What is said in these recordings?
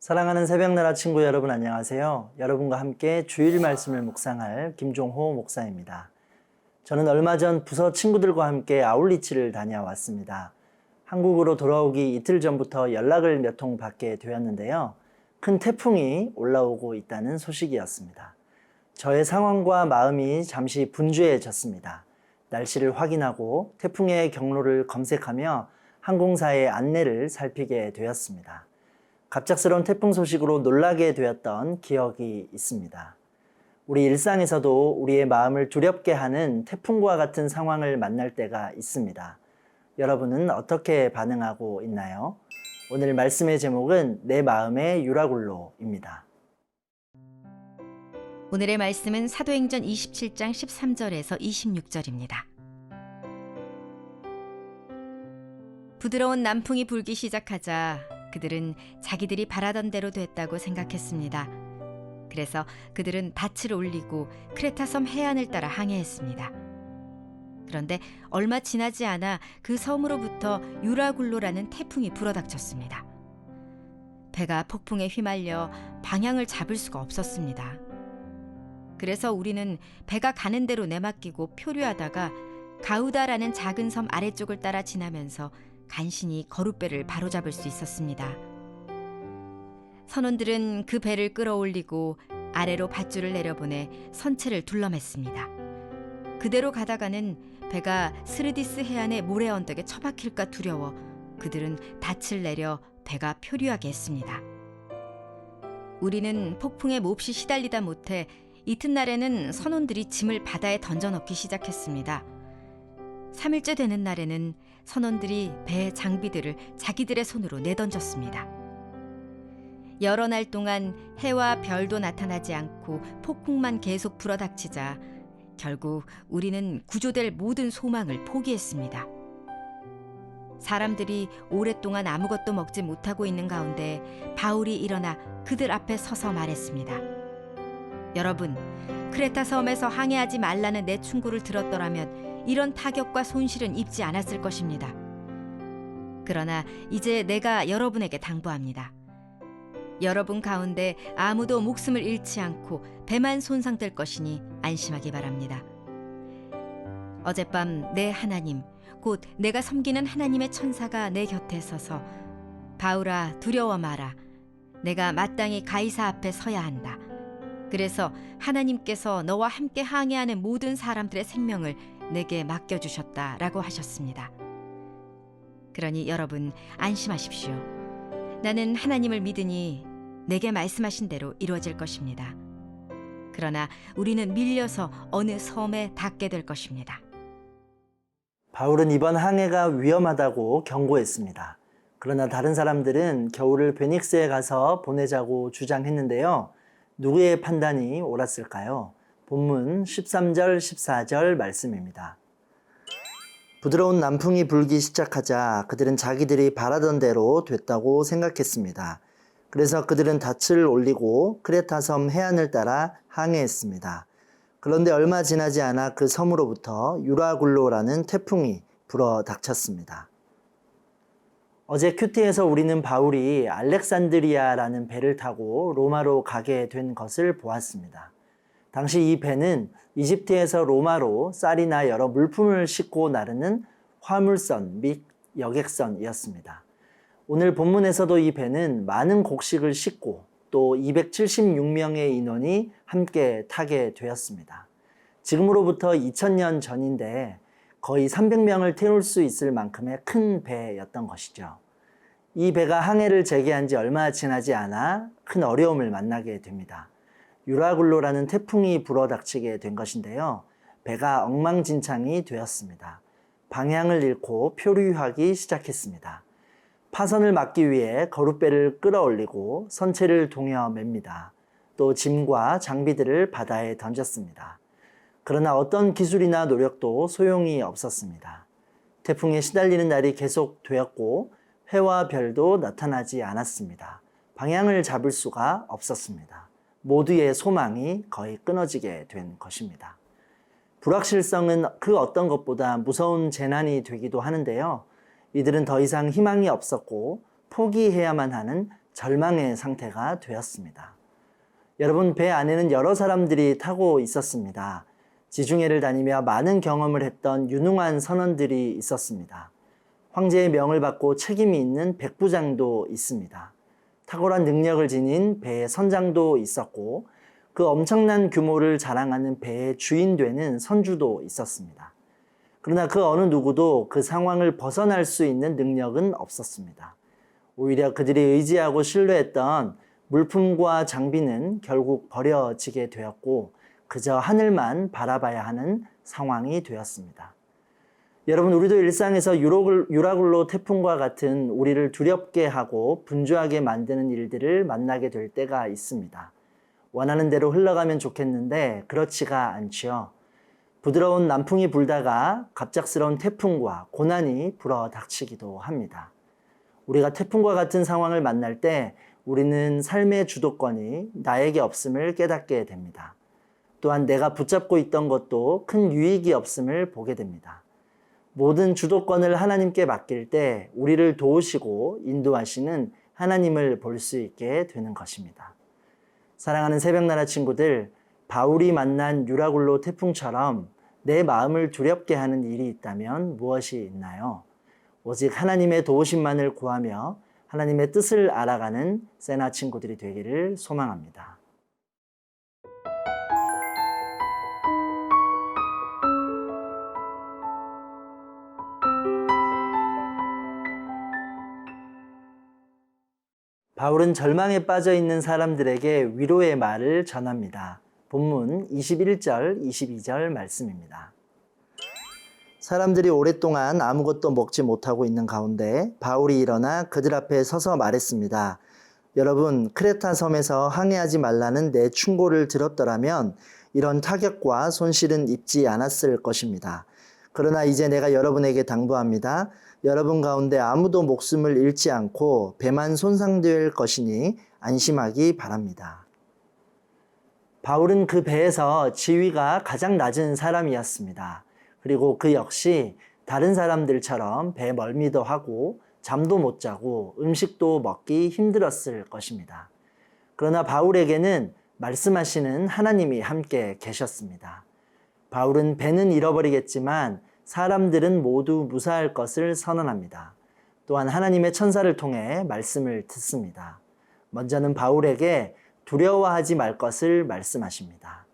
사랑하는 새벽나라 친구 여러분 안녕하세요. 여러분과 함께 주일 말씀을 묵상할 김종호 목사입니다. 저는 얼마 전 부서 친구들과 함께 아울리치를 다녀왔습니다. 한국으로 돌아오기 이틀 전부터 연락을 몇 통 받게 되었는데요. 큰 태풍이 올라오고 있다는 소식이었습니다. 저의 상황과 마음이 잠시 분주해졌습니다. 날씨를 확인하고 태풍의 경로를 검색하며 항공사의 안내를 살피게 되었습니다. 갑작스러운 태풍 소식으로 놀라게 되었던 기억이 있습니다. 우리 일상에서도 우리의 마음을 두렵게 하는 태풍과 같은 상황을 만날 때가 있습니다. 여러분은 어떻게 반응하고 있나요? 오늘 말씀의 제목은 내 마음의 유라굴로입니다. 오늘의 말씀은 사도행전 27장 13절에서 26절입니다. 부드러운 남풍이 불기 시작하자 그들은 자기들이 바라던 대로 됐다고 생각했습니다. 그래서 그들은 닻을 올리고 크레타 섬 해안을 따라 항해했습니다. 그런데 얼마 지나지 않아 그 섬으로부터 유라굴로라는 태풍이 불어닥쳤습니다. 배가 폭풍에 휘말려 방향을 잡을 수가 없었습니다. 그래서 우리는 배가 가는 대로 내맡기고 표류하다가 가우다라는 작은 섬 아래쪽을 따라 지나면서 간신히 거룻배를 바로잡을 수 있었습니다. 선원들은 그 배를 끌어올리고 아래로 밧줄을 내려보내 선체를 둘러맸습니다. 그대로 가다가는 배가 스르디스 해안의 모래 언덕에 처박힐까 두려워 그들은 닻을 내려 배가 표류하게 했습니다. 우리는 폭풍에 몹시 시달리다 못해 이튿날에는 선원들이 짐을 바다에 던져넣기 시작했습니다. 3일째 되는 날에는 선원들이 배의 장비들을 자기들의 손으로 내던졌습니다. 여러 날 동안 해와 별도 나타나지 않고 폭풍만 계속 불어닥치자 결국 우리는 구조될 모든 소망을 포기했습니다. 사람들이 오랫동안 아무것도 먹지 못하고 있는 가운데 바울이 일어나 그들 앞에 서서 말했습니다. 여러분, 크레타 섬에서 항해하지 말라는 내 충고를 들었더라면 이런 타격과 손실은 입지 않았을 것입니다. 그러나 이제 내가 여러분에게 당부합니다. 여러분 가운데 아무도 목숨을 잃지 않고 배만 손상될 것이니 안심하기 바랍니다. 어젯밤 내 하나님, 곧 내가 섬기는 하나님의 천사가 내 곁에 서서 바울아 두려워 마라. 내가 마땅히 가이사 앞에 서야 한다. 그래서 하나님께서 너와 함께 항해하는 모든 사람들의 생명을 내게 맡겨주셨다라고 하셨습니다. 그러니 여러분 안심하십시오. 나는 하나님을 믿으니 내게 말씀하신 대로 이루어질 것입니다. 그러나 우리는 밀려서 어느 섬에 닿게 될 것입니다. 바울은 이번 항해가 위험하다고 경고했습니다. 그러나 다른 사람들은 겨울을 베닉스에 가서 보내자고 주장했는데요. 누구의 판단이 옳았을까요? 본문 13절, 14절 말씀입니다. 부드러운 남풍이 불기 시작하자 그들은 자기들이 바라던 대로 됐다고 생각했습니다. 그래서 그들은 닻을 올리고 크레타 섬 해안을 따라 항해했습니다. 그런데 얼마 지나지 않아 그 섬으로부터 유라굴로라는 태풍이 불어닥쳤습니다. 어제 큐티에서 우리는 바울이 알렉산드리아라는 배를 타고 로마로 가게 된 것을 보았습니다. 당시 이 배는 이집트에서 로마로 쌀이나 여러 물품을 싣고 나르는 화물선 및 여객선이었습니다. 오늘 본문에서도 이 배는 많은 곡식을 싣고 또 276명의 인원이 함께 타게 되었습니다. 지금으로부터 2000년 전인데 거의 300명을 태울 수 있을 만큼의 큰 배였던 것이죠. 이 배가 항해를 재개한 지 얼마 지나지 않아 큰 어려움을 만나게 됩니다. 유라굴로라는 태풍이 불어닥치게 된 것인데요. 배가 엉망진창이 되었습니다. 방향을 잃고 표류하기 시작했습니다. 파선을 막기 위해 거룻배를 끌어올리고 선체를 동여 맵니다. 또 짐과 장비들을 바다에 던졌습니다. 그러나 어떤 기술이나 노력도 소용이 없었습니다. 태풍에 시달리는 날이 계속되었고 해와 별도 나타나지 않았습니다. 방향을 잡을 수가 없었습니다. 모두의 소망이 거의 끊어지게 된 것입니다. 불확실성은 그 어떤 것보다 무서운 재난이 되기도 하는데요. 이들은 더 이상 희망이 없었고 포기해야만 하는 절망의 상태가 되었습니다. 여러분, 배 안에는 여러 사람들이 타고 있었습니다. 지중해를 다니며 많은 경험을 했던 유능한 선원들이 있었습니다. 황제의 명을 받고 책임이 있는 백부장도 있습니다. 탁월한 능력을 지닌 배의 선장도 있었고 그 엄청난 규모를 자랑하는 배의 주인 되는 선주도 있었습니다. 그러나 그 어느 누구도 그 상황을 벗어날 수 있는 능력은 없었습니다. 오히려 그들이 의지하고 신뢰했던 물품과 장비는 결국 버려지게 되었고 그저 하늘만 바라봐야 하는 상황이 되었습니다. 여러분, 우리도 일상에서 유라굴로 태풍과 같은 우리를 두렵게 하고 분주하게 만드는 일들을 만나게 될 때가 있습니다. 원하는 대로 흘러가면 좋겠는데 그렇지가 않지요. 부드러운 남풍이 불다가 갑작스러운 태풍과 고난이 불어 닥치기도 합니다. 우리가 태풍과 같은 상황을 만날 때 우리는 삶의 주도권이 나에게 없음을 깨닫게 됩니다. 또한 내가 붙잡고 있던 것도 큰 유익이 없음을 보게 됩니다. 모든 주도권을 하나님께 맡길 때 우리를 도우시고 인도하시는 하나님을 볼 수 있게 되는 것입니다. 사랑하는 새벽나라 친구들, 바울이 만난 유라굴로 태풍처럼 내 마음을 두렵게 하는 일이 있다면 무엇이 있나요? 오직 하나님의 도우심만을 구하며 하나님의 뜻을 알아가는 세나 친구들이 되기를 소망합니다. 바울은 절망에 빠져 있는 사람들에게 위로의 말을 전합니다. 본문 21절, 22절 말씀입니다. 사람들이 오랫동안 아무것도 먹지 못하고 있는 가운데 바울이 일어나 그들 앞에 서서 말했습니다. 여러분, 크레타 섬에서 항해하지 말라는 내 충고를 들었더라면 이런 타격과 손실은 입지 않았을 것입니다. 그러나 이제 내가 여러분에게 당부합니다. 여러분 가운데 아무도 목숨을 잃지 않고 배만 손상될 것이니 안심하기 바랍니다. 바울은 그 배에서 지위가 가장 낮은 사람이었습니다. 그리고 그 역시 다른 사람들처럼 배 멀미도 하고 잠도 못 자고 음식도 먹기 힘들었을 것입니다. 그러나 바울에게는 말씀하시는 하나님이 함께 계셨습니다. 바울은 배는 잃어버리겠지만 사람들은 모두 무사할 것을 선언합니다. 또한 하나님의 천사를 통해 말씀을 듣습니다. 먼저는 바울에게 두려워하지 말 것을 말씀하십니다.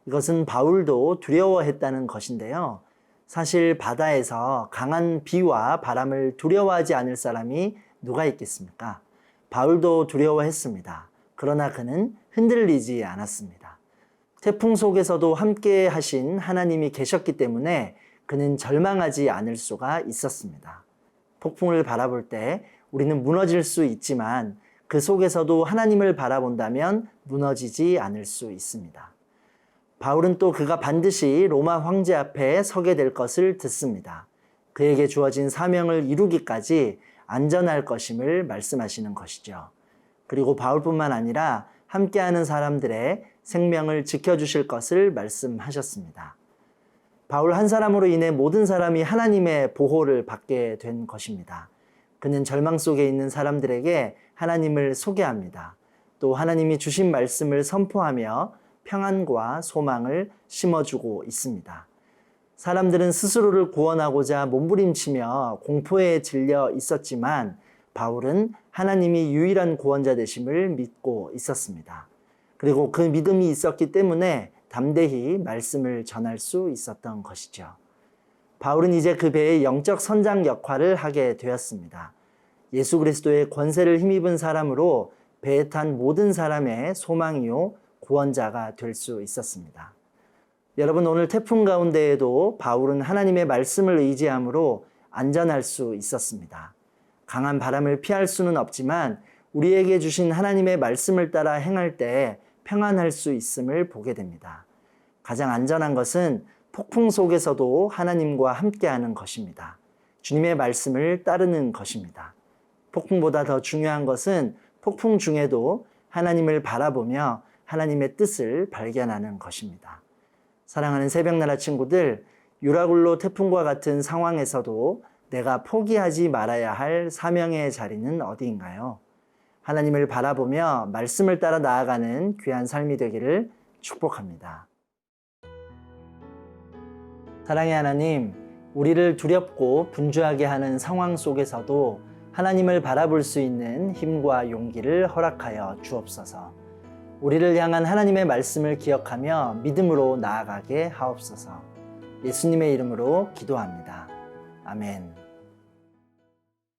이것은 바울도 두려워했다는 것인데요. 사실 바다에서 강한 비와 바람을 두려워하지 않을 사람이 누가 있겠습니까? 바울도 두려워했습니다. 그러나 그는 흔들리지 않았습니다. 태풍 속에서도 함께 하신 하나님이 계셨기 때문에 그는 절망하지 않을 수가 있었습니다. 폭풍을 바라볼 때 우리는 무너질 수 있지만 그 속에서도 하나님을 바라본다면 무너지지 않을 수 있습니다. 바울은 또 그가 반드시 로마 황제 앞에 서게 될 것을 듣습니다. 그에게 주어진 사명을 이루기까지 안전할 것임을 말씀하시는 것이죠. 그리고 바울뿐만 아니라 함께하는 사람들의 생명을 지켜주실 것을 말씀하셨습니다. 바울 한 사람으로 인해 모든 사람이 하나님의 보호를 받게 된 것입니다. 그는 절망 속에 있는 사람들에게 하나님을 소개합니다. 또 하나님이 주신 말씀을 선포하며 평안과 소망을 심어주고 있습니다. 사람들은 스스로를 구원하고자 몸부림치며 공포에 질려 있었지만 바울은 하나님이 유일한 구원자 되심을 믿고 있었습니다. 그리고 그 믿음이 있었기 때문에 담대히 말씀을 전할 수 있었던 것이죠. 바울은 이제 그 배의 영적 선장 역할을 하게 되었습니다. 예수 그리스도의 권세를 힘입은 사람으로 배에 탄 모든 사람의 소망이요 구원자가 될 수 있었습니다. 여러분, 오늘 태풍 가운데에도 바울은 하나님의 말씀을 의지함으로 안전할 수 있었습니다. 강한 바람을 피할 수는 없지만 우리에게 주신 하나님의 말씀을 따라 행할 때 평안할 수 있음을 보게 됩니다. 가장 안전한 것은 폭풍 속에서도 하나님과 함께하는 것입니다. 주님의 말씀을 따르는 것입니다. 폭풍보다 더 중요한 것은 폭풍 중에도 하나님을 바라보며 하나님의 뜻을 발견하는 것입니다. 사랑하는 새벽나라 친구들, 유라굴로 태풍과 같은 상황에서도 내가 포기하지 말아야 할 사명의 자리는 어디인가요? 하나님을 바라보며 말씀을 따라 나아가는 귀한 삶이 되기를 축복합니다. 사랑의 하나님, 우리를 두렵고 분주하게 하는 상황 속에서도 하나님을 바라볼 수 있는 힘과 용기를 허락하여 주옵소서. 우리를 향한 하나님의 말씀을 기억하며 믿음으로 나아가게 하옵소서. 예수님의 이름으로 기도합니다. 아멘.